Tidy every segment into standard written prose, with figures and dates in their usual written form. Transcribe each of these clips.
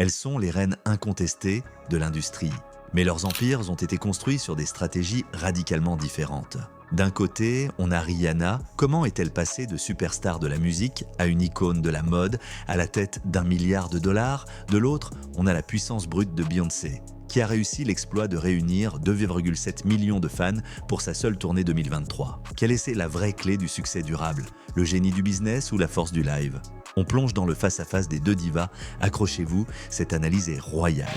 Elles sont les reines incontestées de l'industrie. Mais leurs empires ont été construits sur des stratégies radicalement différentes. D'un côté, on a Rihanna. Comment est-elle passée de superstar de la musique à une icône de la mode, à la tête d'1 milliard de dollars? De l'autre, on a la puissance brute de Beyoncé, qui a réussi l'exploit de réunir 2,7 millions de fans pour sa seule tournée 2023. Quelle est la vraie clé du succès durable? Le génie du business ou la force du live? On plonge dans le face-à-face des deux divas. Accrochez-vous, cette analyse est royale.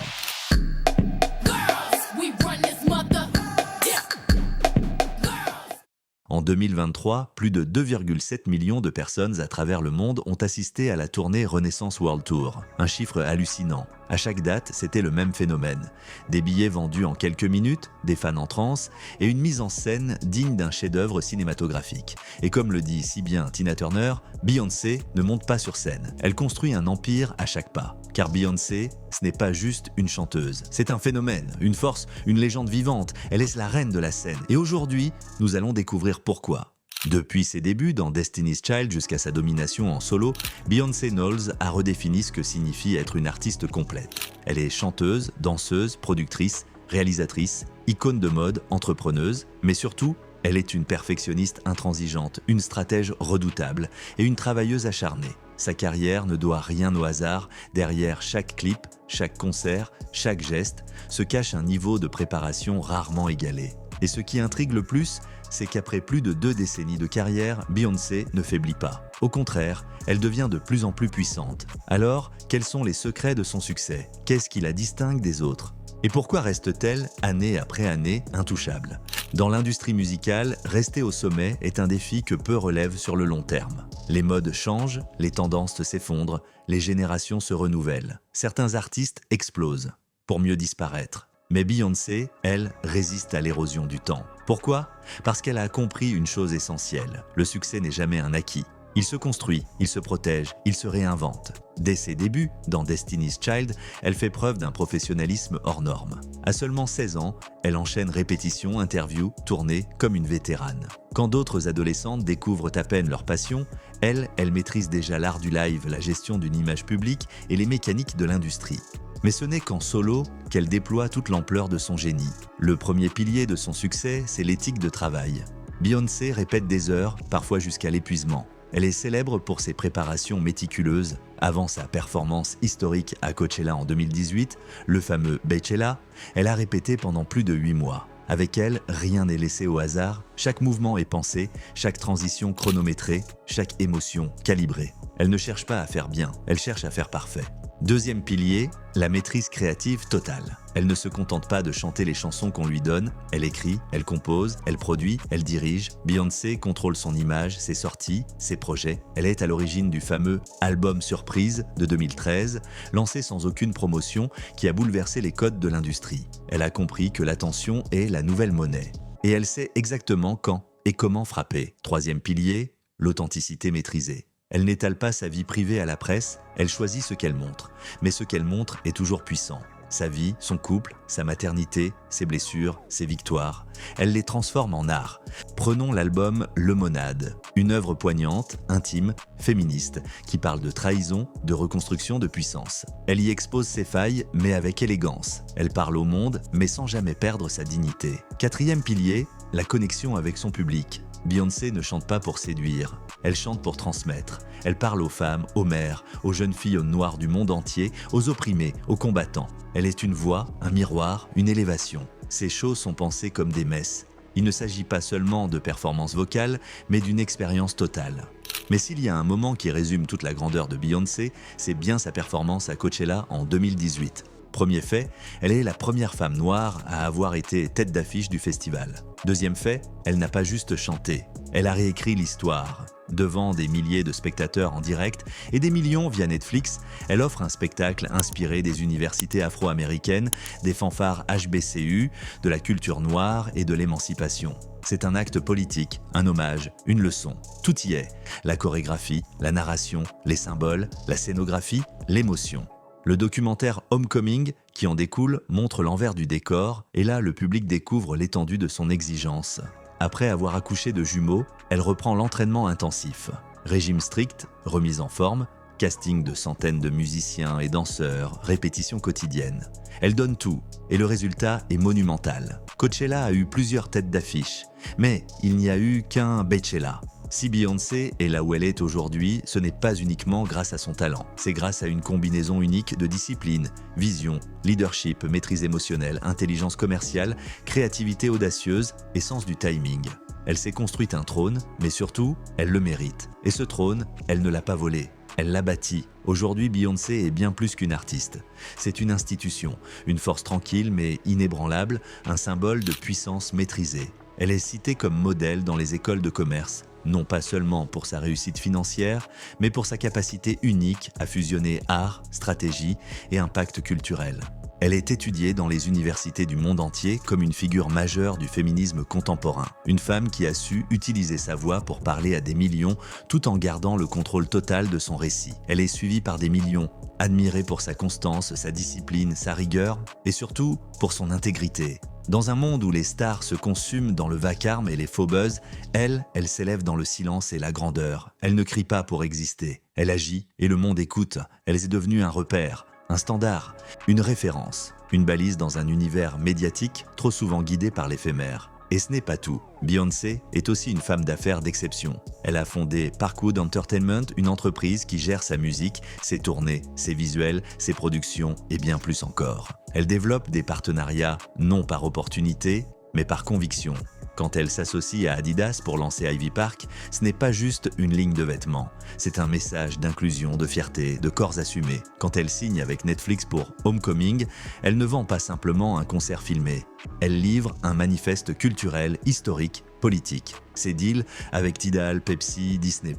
En 2023, plus de 2,7 millions de personnes à travers le monde ont assisté à la tournée Renaissance World Tour. Un chiffre hallucinant. À chaque date, c'était le même phénomène. Des billets vendus en quelques minutes, des fans en transe et une mise en scène digne d'un chef-d'œuvre cinématographique. Et comme le dit si bien Tina Turner, Beyoncé ne monte pas sur scène. Elle construit un empire à chaque pas. Car Beyoncé, ce n'est pas juste une chanteuse. C'est un phénomène, une force, une légende vivante. Elle est la reine de la scène. Et aujourd'hui, nous allons découvrir pourquoi. Depuis ses débuts dans Destiny's Child jusqu'à sa domination en solo, Beyoncé Knowles a redéfini ce que signifie être une artiste complète. Elle est chanteuse, danseuse, productrice, réalisatrice, icône de mode, entrepreneuse, mais surtout, elle est une perfectionniste intransigeante, une stratège redoutable et une travailleuse acharnée. Sa carrière ne doit rien au hasard. Derrière chaque clip, chaque concert, chaque geste, se cache un niveau de préparation rarement égalé. Et ce qui intrigue le plus, c'est qu'après plus de 2 décennies de carrière, Beyoncé ne faiblit pas. Au contraire, elle devient de plus en plus puissante. Alors, quels sont les secrets de son succès? Qu'est-ce qui la distingue des autres? Et pourquoi reste-t-elle, année après année, intouchable? Dans l'industrie musicale, rester au sommet est un défi que peu relèvent sur le long terme. Les modes changent, les tendances s'effondrent, les générations se renouvellent. Certains artistes explosent, pour mieux disparaître. Mais Beyoncé, elle, résiste à l'érosion du temps. Pourquoi? Parce qu'elle a compris une chose essentielle. Le succès n'est jamais un acquis. Il se construit, il se protège, il se réinvente. Dès ses débuts, dans Destiny's Child, elle fait preuve d'un professionnalisme hors norme. À seulement 16 ans, elle enchaîne répétitions, interviews, tournées comme une vétérane. Quand d'autres adolescentes découvrent à peine leur passion, elle maîtrise déjà l'art du live, la gestion d'une image publique et les mécaniques de l'industrie. Mais ce n'est qu'en solo qu'elle déploie toute l'ampleur de son génie. Le premier pilier de son succès, c'est l'éthique de travail. Beyoncé répète des heures, parfois jusqu'à l'épuisement. Elle est célèbre pour ses préparations méticuleuses. Avant sa performance historique à Coachella en 2018, le fameux Beychella, elle a répété pendant plus de 8 mois. Avec elle, rien n'est laissé au hasard, chaque mouvement est pensé, chaque transition chronométrée, chaque émotion calibrée. Elle ne cherche pas à faire bien, elle cherche à faire parfait. Deuxième pilier, la maîtrise créative totale. Elle ne se contente pas de chanter les chansons qu'on lui donne, elle écrit, elle compose, elle produit, elle dirige. Beyoncé contrôle son image, ses sorties, ses projets. Elle est à l'origine du fameux album surprise de 2013, lancé sans aucune promotion, qui a bouleversé les codes de l'industrie. Elle a compris que l'attention est la nouvelle monnaie. Et elle sait exactement quand et comment frapper. Troisième pilier, l'authenticité maîtrisée. Elle n'étale pas sa vie privée à la presse, elle choisit ce qu'elle montre. Mais ce qu'elle montre est toujours puissant. Sa vie, son couple, sa maternité, ses blessures, ses victoires. Elle les transforme en art. Prenons l'album Lemonade, une œuvre poignante, intime, féministe, qui parle de trahison, de reconstruction de puissance. Elle y expose ses failles, mais avec élégance. Elle parle au monde, mais sans jamais perdre sa dignité. Quatrième pilier, la connexion avec son public. Beyoncé ne chante pas pour séduire, elle chante pour transmettre. Elle parle aux femmes, aux mères, aux jeunes filles noires du monde entier, aux opprimés, aux combattants. Elle est une voix, un miroir, une élévation. Ses shows sont pensés comme des messes. Il ne s'agit pas seulement de performances vocales, mais d'une expérience totale. Mais s'il y a un moment qui résume toute la grandeur de Beyoncé, c'est bien sa performance à Coachella en 2018. Premier fait, elle est la première femme noire à avoir été tête d'affiche du festival. Deuxième fait, elle n'a pas juste chanté, elle a réécrit l'histoire. Devant des milliers de spectateurs en direct et des millions via Netflix, elle offre un spectacle inspiré des universités afro-américaines, des fanfares HBCU, de la culture noire et de l'émancipation. C'est un acte politique, un hommage, une leçon. Tout y est. La chorégraphie, la narration, les symboles, la scénographie, l'émotion. Le documentaire Homecoming, qui en découle, montre l'envers du décor, et là le public découvre l'étendue de son exigence. Après avoir accouché de jumeaux, elle reprend l'entraînement intensif. Régime strict, remise en forme, Casting de centaines de musiciens et danseurs, répétitions quotidiennes. Elle donne tout, et le résultat est monumental. Coachella a eu plusieurs têtes d'affiche, mais il n'y a eu qu'un Beychella. Si Beyoncé est là où elle est aujourd'hui, ce n'est pas uniquement grâce à son talent. C'est grâce à une combinaison unique de disciplines, vision, leadership, maîtrise émotionnelle, intelligence commerciale, créativité audacieuse et sens du timing. Elle s'est construite un trône, mais surtout, elle le mérite. Et ce trône, elle ne l'a pas volé. Elle l'a bâti. Aujourd'hui, Beyoncé est bien plus qu'une artiste. C'est une institution, une force tranquille mais inébranlable, un symbole de puissance maîtrisée. Elle est citée comme modèle dans les écoles de commerce, non pas seulement pour sa réussite financière, mais pour sa capacité unique à fusionner art, stratégie et impact culturel. Elle est étudiée dans les universités du monde entier comme une figure majeure du féminisme contemporain. Une femme qui a su utiliser sa voix pour parler à des millions tout en gardant le contrôle total de son récit. Elle est suivie par des millions, admirée pour sa constance, sa discipline, sa rigueur et surtout pour son intégrité. Dans un monde où les stars se consument dans le vacarme et les faux buzz, elle s'élève dans le silence et la grandeur. Elle ne crie pas pour exister. Elle agit et le monde écoute. Elle est devenue un repère, un standard, une référence, une balise dans un univers médiatique trop souvent guidé par l'éphémère. Et ce n'est pas tout. Beyoncé est aussi une femme d'affaires d'exception. Elle a fondé Parkwood Entertainment, une entreprise qui gère sa musique, ses tournées, ses visuels, ses productions et bien plus encore. Elle développe des partenariats non par opportunité, mais par conviction. Quand elle s'associe à Adidas pour lancer Ivy Park, ce n'est pas juste une ligne de vêtements. C'est un message d'inclusion, de fierté, de corps assumés. Quand elle signe avec Netflix pour Homecoming, elle ne vend pas simplement un concert filmé. Elle livre un manifeste culturel, historique, politique. Ses deals avec Tidal, Pepsi, Disney+,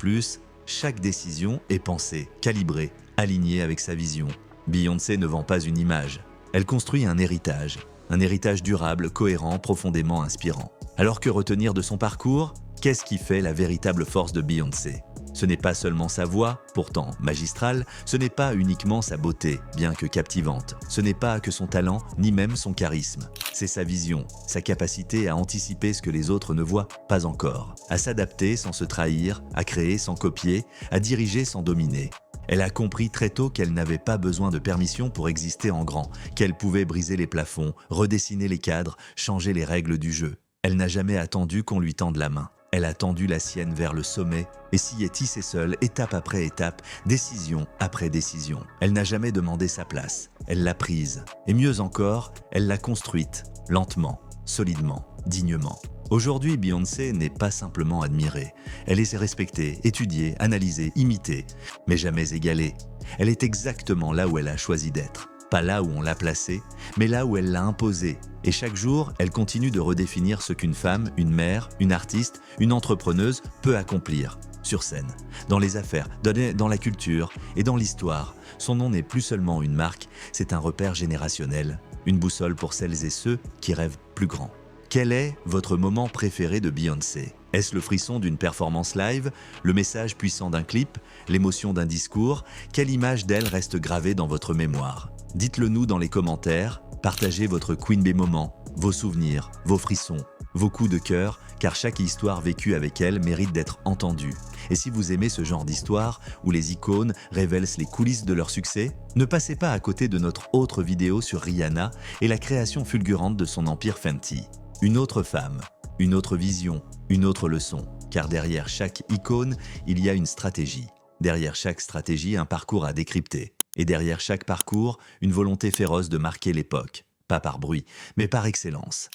chaque décision est pensée, calibrée, alignée avec sa vision. Beyoncé ne vend pas une image. Elle construit un héritage durable, cohérent, profondément inspirant. Alors que retenir de son parcours? Qu'est-ce qui fait la véritable force de Beyoncé? Ce n'est pas seulement sa voix, pourtant magistrale, ce n'est pas uniquement sa beauté, bien que captivante. Ce n'est pas que son talent, ni même son charisme. C'est sa vision, sa capacité à anticiper ce que les autres ne voient pas encore, à s'adapter sans se trahir, à créer sans copier, à diriger sans dominer. Elle a compris très tôt qu'elle n'avait pas besoin de permission pour exister en grand, qu'elle pouvait briser les plafonds, redessiner les cadres, changer les règles du jeu. Elle n'a jamais attendu qu'on lui tende la main. Elle a tendu la sienne vers le sommet et s'y est tissée seule, étape après étape, décision après décision. Elle n'a jamais demandé sa place. Elle l'a prise. Et mieux encore, elle l'a construite, lentement, solidement, dignement. Aujourd'hui, Beyoncé n'est pas simplement admirée. Elle est respectée, étudiée, analysée, imitée, mais jamais égalée. Elle est exactement là où elle a choisi d'être. Pas là où on l'a placée, mais là où elle l'a imposée. Et chaque jour, elle continue de redéfinir ce qu'une femme, une mère, une artiste, une entrepreneuse peut accomplir. Sur scène, dans les affaires, dans la culture et dans l'histoire. Son nom n'est plus seulement une marque, c'est un repère générationnel, une boussole pour celles et ceux qui rêvent plus grand. Quel est votre moment préféré de Beyoncé? Est-ce le frisson d'une performance live, le message puissant d'un clip, l'émotion d'un discours? Quelle image d'elle reste gravée dans votre mémoire? Dites-le nous dans les commentaires, partagez votre Queen Bee moment, vos souvenirs, vos frissons, vos coups de cœur, car chaque histoire vécue avec elle mérite d'être entendue. Et si vous aimez ce genre d'histoire, où les icônes révèlent les coulisses de leur succès, ne passez pas à côté de notre autre vidéo sur Rihanna et la création fulgurante de son empire Fenty. Une autre femme, une autre vision, une autre leçon, car derrière chaque icône, il y a une stratégie. Derrière chaque stratégie, un parcours à décrypter. Et derrière chaque parcours, une volonté féroce de marquer l'époque. Pas par bruit, mais par excellence.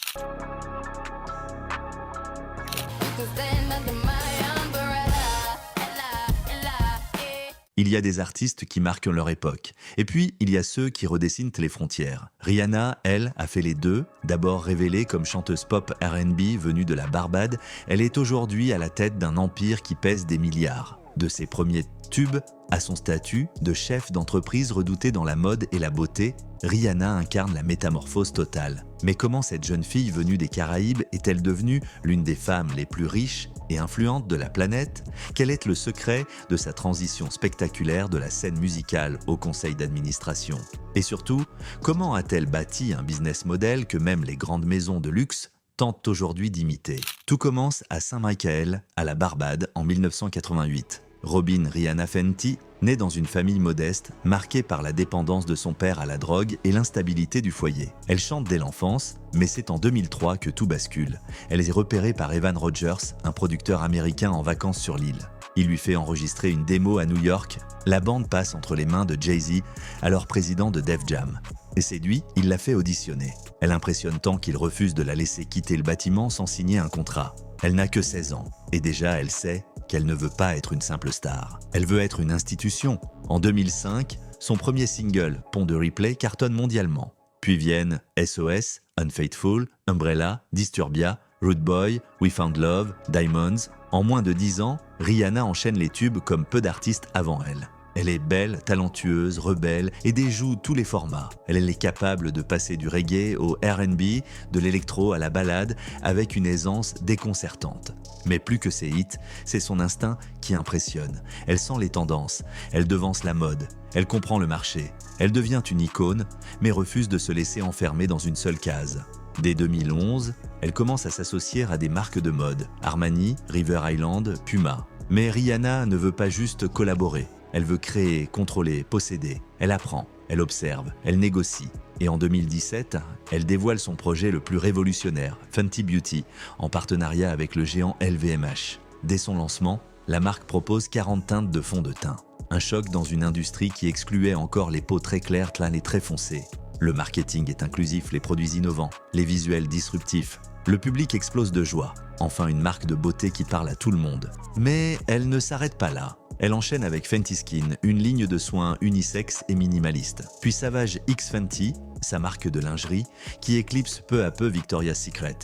Il y a des artistes qui marquent leur époque. Et puis, il y a ceux qui redessinent les frontières. Rihanna, elle, a fait les deux. D'abord révélée comme chanteuse pop R&B venue de la Barbade, elle est aujourd'hui à la tête d'un empire qui pèse des milliards. De ses premiers tubes à son statut de chef d'entreprise redouté dans la mode et la beauté, Rihanna incarne la métamorphose totale. Mais comment cette jeune fille venue des Caraïbes est-elle devenue l'une des femmes les plus riches et influentes de la planète? Quel est le secret de sa transition spectaculaire de la scène musicale au conseil d'administration? Et surtout, comment a-t-elle bâti un business model que même les grandes maisons de luxe tentent aujourd'hui d'imiter? Tout commence à Saint-Michael, à la Barbade, en 1988. Robin Rihanna Fenty naît dans une famille modeste, marquée par la dépendance de son père à la drogue et l'instabilité du foyer. Elle chante dès l'enfance, mais c'est en 2003 que tout bascule. Elle est repérée par Evan Rogers, un producteur américain en vacances sur l'île. Il lui fait enregistrer une démo à New York. La bande passe entre les mains de Jay-Z, alors président de Def Jam. Et séduit, il la fait auditionner. Elle impressionne tant qu'il refuse de la laisser quitter le bâtiment sans signer un contrat. Elle n'a que 16 ans, et déjà elle sait qu'elle ne veut pas être une simple star. Elle veut être une institution. En 2005, son premier single, Pont de Replay, cartonne mondialement. Puis viennent SOS, Unfaithful, Umbrella, Disturbia, Rude Boy, We Found Love, Diamonds. En moins de 10 ans, Rihanna enchaîne les tubes comme peu d'artistes avant elle. Elle est belle, talentueuse, rebelle et déjoue tous les formats. Elle est capable de passer du reggae au R&B, de l'électro à la ballade avec une aisance déconcertante. Mais plus que ses hits, c'est son instinct qui impressionne. Elle sent les tendances, elle devance la mode, elle comprend le marché. Elle devient une icône, mais refuse de se laisser enfermer dans une seule case. Dès 2011, elle commence à s'associer à des marques de mode, Armani, River Island, Puma. Mais Rihanna ne veut pas juste collaborer. Elle veut créer, contrôler, posséder. Elle apprend, elle observe, elle négocie. Et en 2017, elle dévoile son projet le plus révolutionnaire, Fenty Beauty, en partenariat avec le géant LVMH. Dès son lancement, la marque propose 40 teintes de fond de teint. Un choc dans une industrie qui excluait encore les peaux très claires, clanes et très foncées. Le marketing est inclusif, les produits innovants, les visuels disruptifs. Le public explose de joie. Enfin une marque de beauté qui parle à tout le monde. Mais elle ne s'arrête pas là. Elle enchaîne avec Fenty Skin, une ligne de soins unisexe et minimaliste. Puis Savage X Fenty, sa marque de lingerie, qui éclipse peu à peu Victoria's Secret.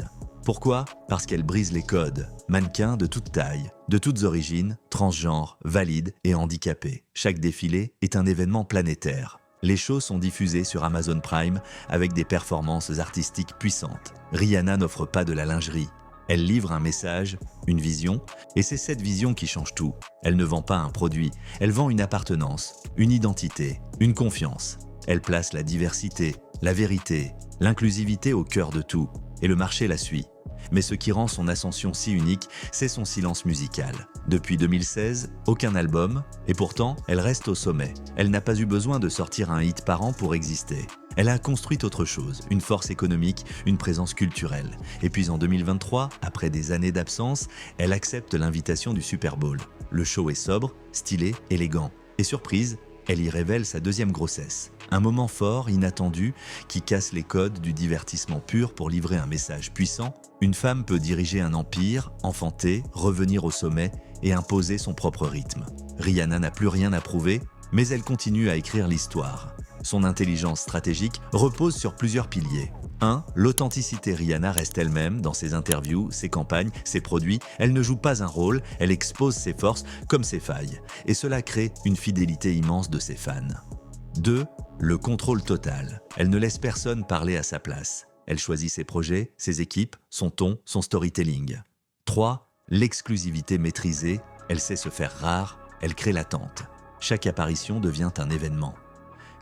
Pourquoi ? Parce qu'elle brise les codes. Mannequins de toute taille, de toutes origines, transgenres, valides et handicapés. Chaque défilé est un événement planétaire. Les shows sont diffusés sur Amazon Prime avec des performances artistiques puissantes. Rihanna n'offre pas de la lingerie. Elle livre un message, une vision, et c'est cette vision qui change tout. Elle ne vend pas un produit, elle vend une appartenance, une identité, une confiance. Elle place la diversité, la vérité, l'inclusivité au cœur de tout, et le marché la suit. Mais ce qui rend son ascension si unique, c'est son silence musical. Depuis 2016, aucun album, et pourtant, elle reste au sommet. Elle n'a pas eu besoin de sortir un hit par an pour exister. Elle a construit autre chose, une force économique, une présence culturelle. Et puis en 2023, après des années d'absence, elle accepte l'invitation du Super Bowl. Le show est sobre, stylé, élégant. Et surprise, elle y révèle sa deuxième grossesse. Un moment fort, inattendu, qui casse les codes du divertissement pur pour livrer un message puissant. Une femme peut diriger un empire, enfanter, revenir au sommet et imposer son propre rythme. Rihanna n'a plus rien à prouver, mais elle continue à écrire l'histoire. Son intelligence stratégique repose sur plusieurs piliers. 1. L'authenticité. Rihanna reste elle-même dans ses interviews, ses campagnes, ses produits. Elle ne joue pas un rôle, elle expose ses forces comme ses failles. Et cela crée une fidélité immense de ses fans. 2. Le contrôle total. Elle ne laisse personne parler à sa place. Elle choisit ses projets, ses équipes, son ton, son storytelling. 3. L'exclusivité maîtrisée. Elle sait se faire rare, elle crée l'attente. Chaque apparition devient un événement.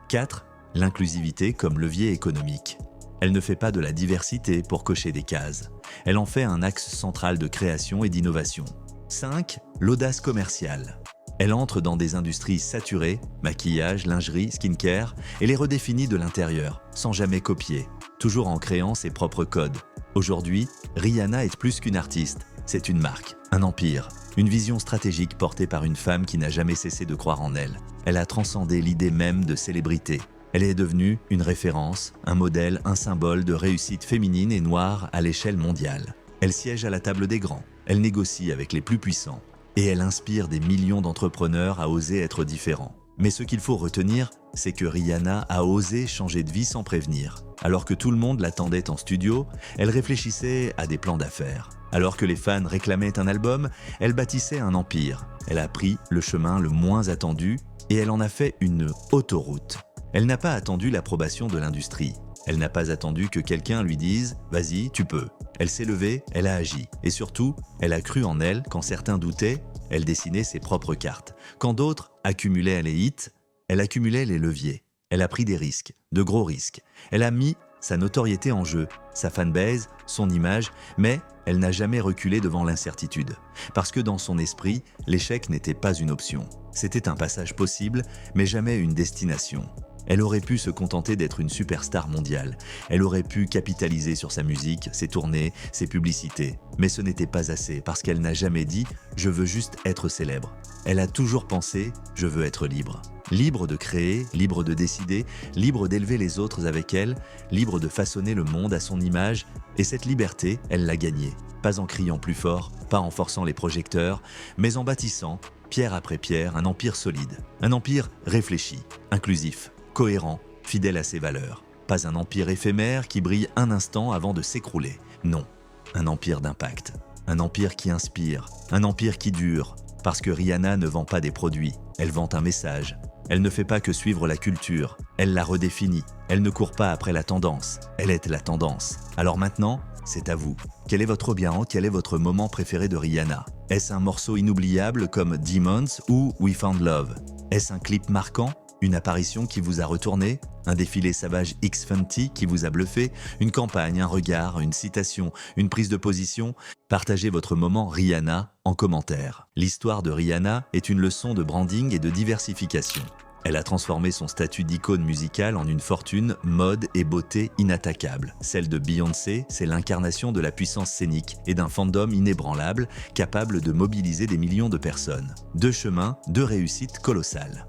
4. L'inclusivité comme levier économique. Elle ne fait pas de la diversité pour cocher des cases. Elle en fait un axe central de création et d'innovation. 5. L'audace commerciale. Elle entre dans des industries saturées, maquillage, lingerie, skincare, et les redéfinit de l'intérieur, sans jamais copier, toujours en créant ses propres codes. Aujourd'hui, Rihanna est plus qu'une artiste, c'est une marque, un empire, une vision stratégique portée par une femme qui n'a jamais cessé de croire en elle. Elle a transcendé l'idée même de célébrité. Elle est devenue une référence, un modèle, un symbole de réussite féminine et noire à l'échelle mondiale. Elle siège à la table des grands, elle négocie avec les plus puissants. Et elle inspire des millions d'entrepreneurs à oser être différents. Mais ce qu'il faut retenir, c'est que Rihanna a osé changer de vie sans prévenir. Alors que tout le monde l'attendait en studio, elle réfléchissait à des plans d'affaires. Alors que les fans réclamaient un album, elle bâtissait un empire. Elle a pris le chemin le moins attendu et elle en a fait une autoroute. Elle n'a pas attendu l'approbation de l'industrie. Elle n'a pas attendu que quelqu'un lui dise « Vas-y, tu peux ». Elle s'est levée, elle a agi. Et surtout, elle a cru en elle quand certains doutaient, elle dessinait ses propres cartes. Quand d'autres accumulaient les hits, elle accumulait les leviers. Elle a pris des risques, de gros risques. Elle a mis sa notoriété en jeu, sa fanbase, son image, mais elle n'a jamais reculé devant l'incertitude. Parce que dans son esprit, l'échec n'était pas une option. C'était un passage possible, mais jamais une destination. Elle aurait pu se contenter d'être une superstar mondiale. Elle aurait pu capitaliser sur sa musique, ses tournées, ses publicités. Mais ce n'était pas assez parce qu'elle n'a jamais dit « je veux juste être célèbre ». Elle a toujours pensé « je veux être libre ». Libre de créer, libre de décider, libre d'élever les autres avec elle, libre de façonner le monde à son image. Et cette liberté, elle l'a gagnée. Pas en criant plus fort, pas en forçant les projecteurs, mais en bâtissant, pierre après pierre, un empire solide. Un empire réfléchi, inclusif, cohérent, fidèle à ses valeurs. Pas un empire éphémère qui brille un instant avant de s'écrouler. Non, un empire d'impact. Un empire qui inspire, un empire qui dure. Parce que Rihanna ne vend pas des produits, elle vend un message. Elle ne fait pas que suivre la culture, elle la redéfinit. Elle ne court pas après la tendance, elle est la tendance. Alors maintenant, c'est à vous. Quel est votre bien, quel est votre moment préféré de Rihanna? Est-ce un morceau inoubliable comme Demons ou We Found Love? Est-ce un clip marquant? Une apparition qui vous a retourné? Un défilé Savage X Fenty qui vous a bluffé? Une campagne, un regard, une citation, une prise de position? Partagez votre moment Rihanna en commentaire. L'histoire de Rihanna est une leçon de branding et de diversification. Elle a transformé son statut d'icône musicale en une fortune, mode et beauté inattaquable. Celle de Beyoncé, c'est l'incarnation de la puissance scénique et d'un fandom inébranlable, capable de mobiliser des millions de personnes. Deux chemins, deux réussites colossales.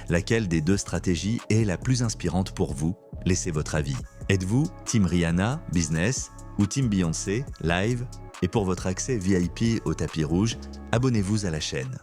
Laquelle des deux stratégies est la plus inspirante pour vous? Laissez votre avis. Êtes-vous Team Rihanna, Business, ou Team Beyoncé, Live? Et pour votre accès VIP au tapis rouge, abonnez-vous à la chaîne.